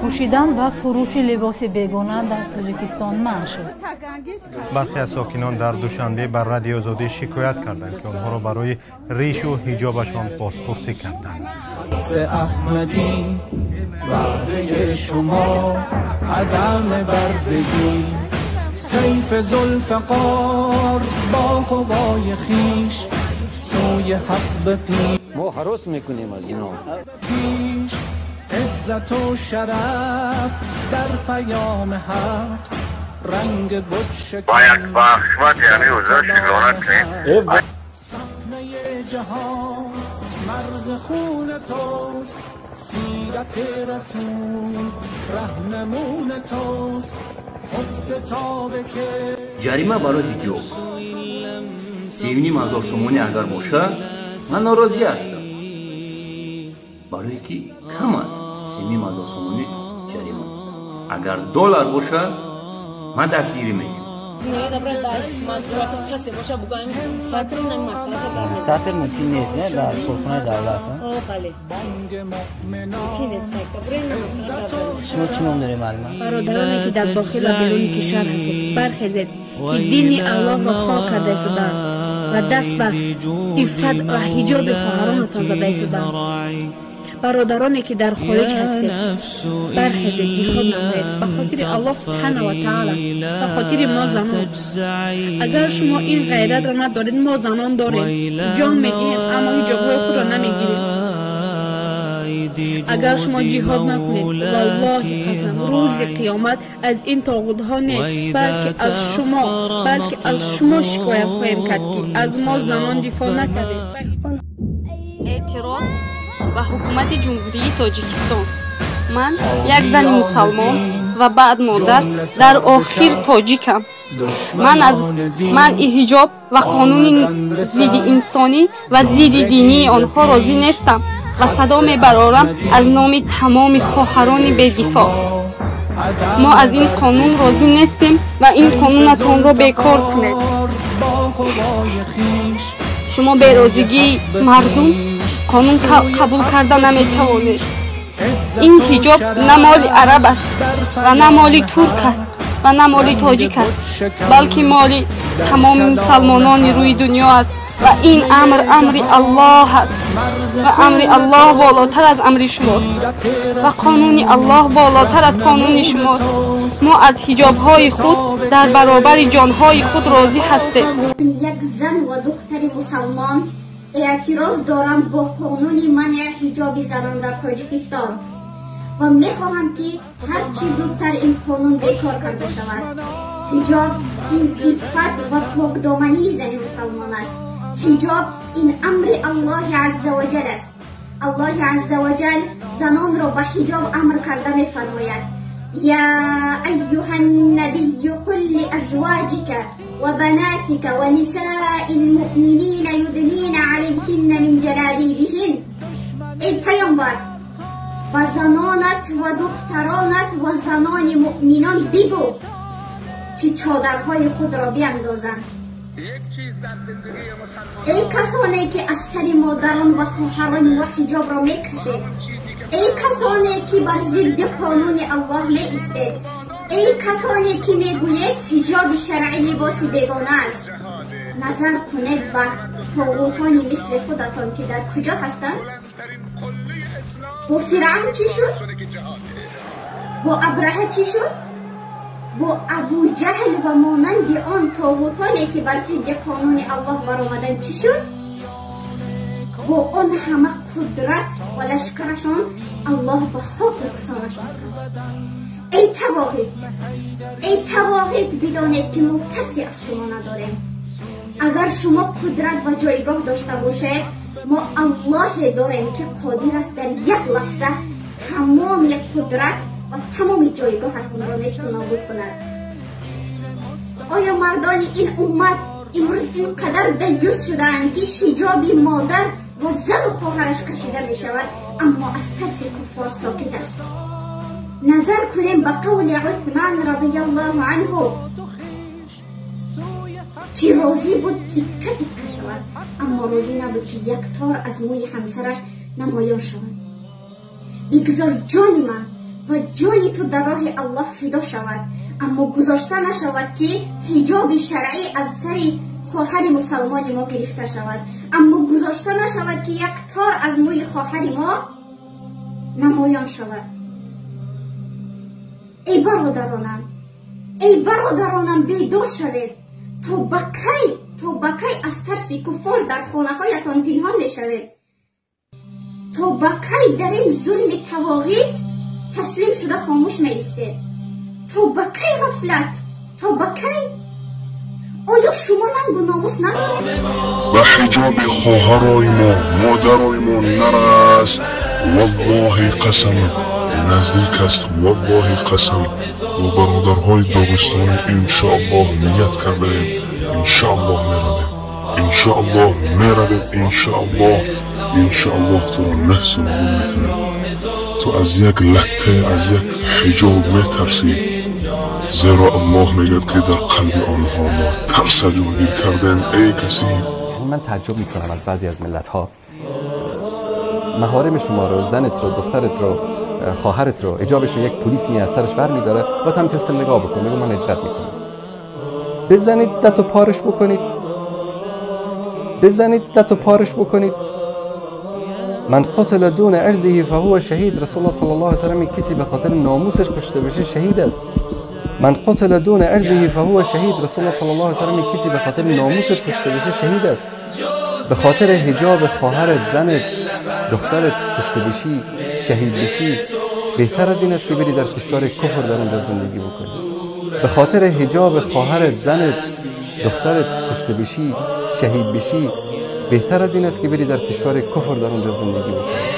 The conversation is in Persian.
پوشیدن و فروش لباس بیگانه در تاجیکستان منع شد. برخی از ساکنان در دوشنبه بر رادیو آزادی شکایت کردند که آنها را برای ریش و حجابشان بازپرسی کردند. احمدی وعده شما عدم بردگی، سیف ذوالفقار با قوای خیش سوی حق بپیش. ما هراس میکنیم از اینا. عزت و شرف در پیام حق، رنگ بت شکن صحنه جهان مرز خون توست، سیرت رسول رهنمون توست، خفته تا بکش. جریمه برای حجاب 3,500 سومانی اگر باشه من ناراضی هستم، برای که کم است 3,500 سومانی جریمه. اگر دلار باشه من دستگیری میگم. سطر ممکن نیست نه در کارخانه دولت. شما چی نام دارید معلومه؟ برادرانی که در داخل و بیرون کشور هستید برخیزید که دین الله را خاک کرده ایستادند و دست به عفت و حجاب خواهرانتان زده ایستادند. برادرانی که در خارج هستید برخیزید جهاد نمایید به خاطر الله سبحانه و تعالی، به خاطر ما زنان. اگر شما این غیرت را ندارید ما زنان داریم، جان میدهیم اما حجاب‌های خود را نمیگیریم. اگر شما جهاد نکنید والله قسم روز قیامت از این طاغوت‌ها نه بلکه از شما شکایت خواهیم کرد که از ما زنان دفاع نکردید. اعتراض به حکومت جمهوری تاجیکستان. من یک زن مسلمان و بعد مادر در آخر تاجیکم. من از منع حجاب و قانون ضد انسانی و ضد دینی آنها راضی نیستم و صدا میبرارم از نام تمام خواهران بی‌دفاع. ما از این قانون راضی نیستیم و این قانونتان را بیکار کنید. شما بی‌راضیگی مردم قانون قبول کرده نمیتوانید. این حجاب نه مال عرب است و نه مال ترک است و نه مال تاجیک است، بلکه مال تمام مسلمانان روی دنیا است و این امر الله است و امر الله بالاتر از امر شماست و قانون الله بالاتر از قانون شماست. ما از حجاب های خود در برابر جان های خود راضی هستیم. یک زن و دختر مسلمان اعتراض دارم با قانون منع حجاب زنان در تاجیکستان و میخواهم که هر چی زودتر این قانون بیکار کرده شود. حجاب این عفت و پاکدامنی زن مسلمان است. حجاب این امر الله عز و جل است. الله عز و جل زنان را به حجاب امر کرده میفرماید: یا ایها النبی قل لازواجک و بناتک و نساء المؤمنین یدنین علیهن من جلابیبهن. ای پیامبر و زنانت و دخترانت و زنان مؤمنان بگو که چادرهای خود را بیندازند. ای کسانی که از سر مادران و خواهران و حجاب را میکشید، ای کسانی که بر ضد قانون الله میایستید، ای کسانی که میگویید حجاب شرعی لباس بیگانه است، نظر کنید به طاغوتانی مثل خودتان که در کجا هستند. با فرعون چی شد؟ با ابرهه چی شد؟ با ابو جهل و مانند آن طاغوتانی که بر ضد قانون الله برآمدند چی شد؟ با آن همه قدرت و لشکرشان الله به خاک یکسانشان کرد. ای تواغیت بدانید که ما کسی از شما نداریم. اگر شما قدرت و جایگاه داشته باشید، ما الله داریم که قادر است در یک لحظه تمام قدرت و تمام جایگاهتون را نیست و نابود کند. آیا مردان این امت امروز اینقدر دیوس شدند که حجاب مادر و زن و خواهرش کشیده می شود اما از ترس کفار ساکت است؟ نظر کنیم به قول عثمان رضی الله عنه که راضی بود تکه تکه شود اما راضی نبود که یک تار از موی همسرش نمایان شود. بگذار جان من و جان تو در راه الله فدا شود، اما گذاشته نشود که حجاب شرعی از سر خواهر مسلمان ما گرفته شود، اما گذاشته نشود که یک تار از موی خواهر ما نمایان شود. ای برادرانم بیدار شوید. تا بکی از ترس کفار در خانه هایتان پنهان می شوید؟ تا بکی در این ظلم تواغیت تسلیم شده خاموش می ایستید؟ تا بکی غفلت؟ تا بکی؟ آیا شما ننگ و ناموس ندارید؟ به حجاب خواهرای ما مادرای ما نرس. والله قسم نزدیک است، والله قسم. با برادرهای داغستانی انشاءالله نیت کرده ایم، انشاءالله تو را نحس و نبود میکنیم. تو از یک لطه، از یک حجاب میترسی، زیرا الله میگد که در قلب آنها ما ترس جایگیر کردیم. ای کسی، من تعجب میکنم از بعضی از ملت ها محارم شما رو، زنت رو، دخترت رو، خواهرت رو، حجابش رو یک پلیس از سرش بر میداره و تو هم توسل نگاه بکنی، میگو من هجرت میکنم. بزنید دت و پارش بکنید. من قتل دون عرضه فهو شهید. رسول الله صلی الله علیه و سلم کسی به خاطر ناموسش کشته بشه شهید است. من قتل دون عرضه فهو شهید. رسول الله صلی الله علیه و سلم کسی به خاطر ناموسش کشته بشه شهید است. به خاطر حجاب خواهرت، زنت، دخترت کشته بشی، شهید بشی، بهتر از این است که بری در کشور کفر در اونجا زندگی بکنی. به خاطر حجاب خواهرت، زنت، دخترت کشته بشی، شهید بشی، بهتر از این است که بری در کشور کفر در اونجا زندگی بکنی.